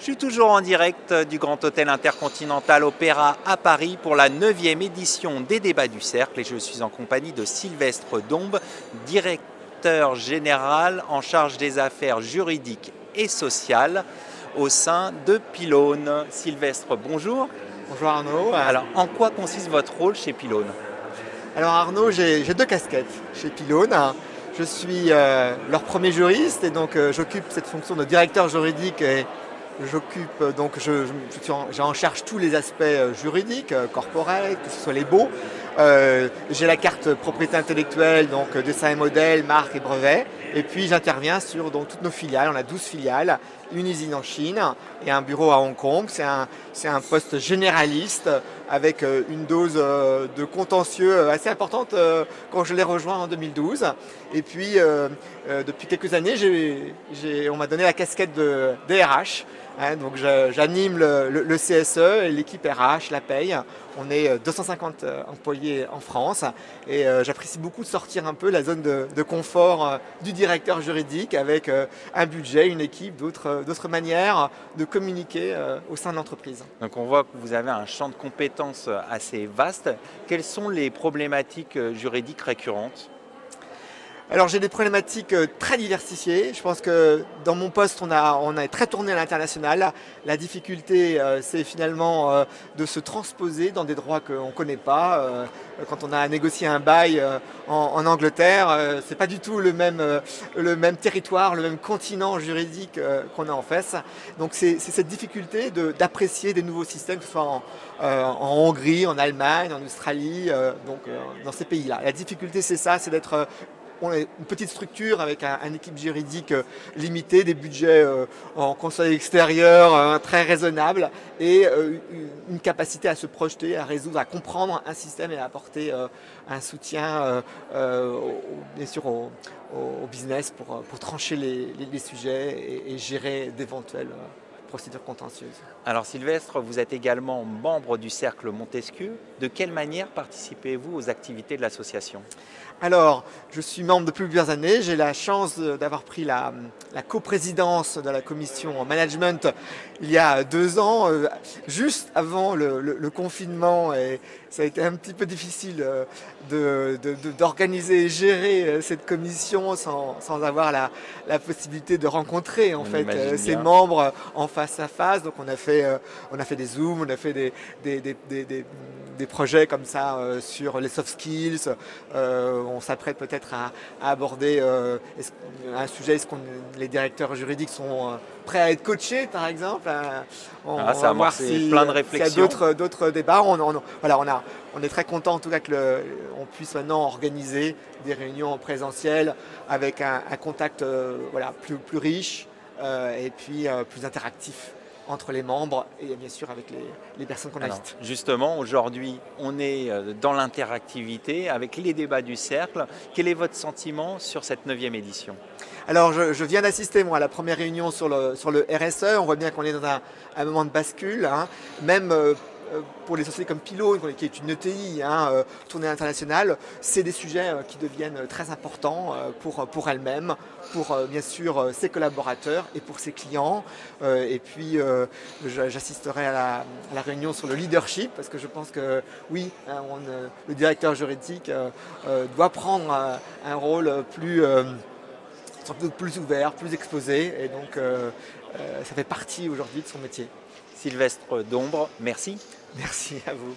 Je suis toujours en direct du Grand Hôtel Intercontinental Opéra à Paris pour la 9e édition des Débats du Cercle et je suis en compagnie de Sylvestre Dombes, directeur général en charge des affaires juridiques et sociales au sein de Pylone. Sylvestre, bonjour. Bonjour Arnaud. Alors, en quoi consiste votre rôle chez Pylone? Alors Arnaud, j'ai deux casquettes chez Pylone. Je suis leur premier juriste et donc j'occupe cette fonction de directeur juridique et j'occupe donc j'ai en charge tous les aspects juridiques, corporate, que ce soit les baux. J'ai la carte propriété intellectuelle, donc dessin et modèle, marque et brevet. Et puis j'interviens sur donc, toutes nos filiales. On a 12 filiales, une usine en Chine et un bureau à Hong Kong. C'est un poste généraliste avec une dose de contentieux assez importante quand je l'ai rejoint en 2012. Et puis depuis quelques années, on m'a donné la casquette de DRH. Donc j'anime le CSE et l'équipe RH, la paye. On est 250 employés en France et j'apprécie beaucoup de sortir un peu la zone de confort du directeur juridique avec un budget, une équipe, d'autres manières de communiquer au sein de l'entreprise. Donc on voit que vous avez un champ de compétences assez vaste. Quelles sont les problématiques juridiques récurrentes ? Alors j'ai des problématiques très diversifiées. Je pense que dans mon poste, on est très tourné à l'international. La difficulté, c'est finalement de se transposer dans des droits qu'on ne connaît pas. Quand on a négocié un bail en Angleterre, c'est pas du tout le même territoire, le même continent juridique qu'on a en face. Donc c'est cette difficulté d'apprécier des nouveaux systèmes, que ce soit en Hongrie, en Allemagne, en Australie, dans ces pays-là. La difficulté, c'est ça, c'est d'être... On est une petite structure avec une équipe juridique limitée, des budgets en conseil extérieur très raisonnables et une capacité à se projeter, à résoudre, à comprendre un système et à apporter un soutien bien sûr au business pour trancher les sujets et gérer d'éventuelles procédures contentieuses. Alors Sylvestre, vous êtes également membre du Cercle Montesquieu. De quelle manière participez-vous aux activités de l'association ? Alors, je suis membre depuis plusieurs années. J'ai la chance d'avoir pris la coprésidence de la commission en management il y a 2 ans, juste avant le confinement. Et ça a été un petit peu difficile d'organiser et gérer cette commission sans avoir la possibilité de rencontrer en fait, ces membres en face à face. Donc on a fait des Zooms, on a fait des projets comme ça sur les soft skills. On s'apprête peut-être à aborder un sujet, est-ce que les directeurs juridiques sont prêts à être coachés par exemple. On va voir plein de réflexions. S'il y a d'autres débats. On est très content en tout cas qu'on puisse maintenant organiser des réunions en présentiel avec un contact plus riche et puis plus interactif entre les membres et bien sûr avec les personnes qu'on invite. Justement, aujourd'hui, on est dans l'interactivité avec les débats du cercle. Quel est votre sentiment sur cette 9e édition ? Alors, je viens d'assister moi à la première réunion sur le RSE. On voit bien qu'on est dans un moment de bascule, hein. Même pour les sociétés comme Pylone, qui est une ETI tournée internationale, c'est des sujets qui deviennent très importants pour elles-mêmes, pour bien sûr ses collaborateurs et pour ses clients. Et puis j'assisterai à la réunion sur le leadership parce que je pense que oui, le directeur juridique doit prendre un rôle plus ouvert, plus exposé et donc ça fait partie aujourd'hui de son métier. Sylvestre Dombes, merci. Merci à vous.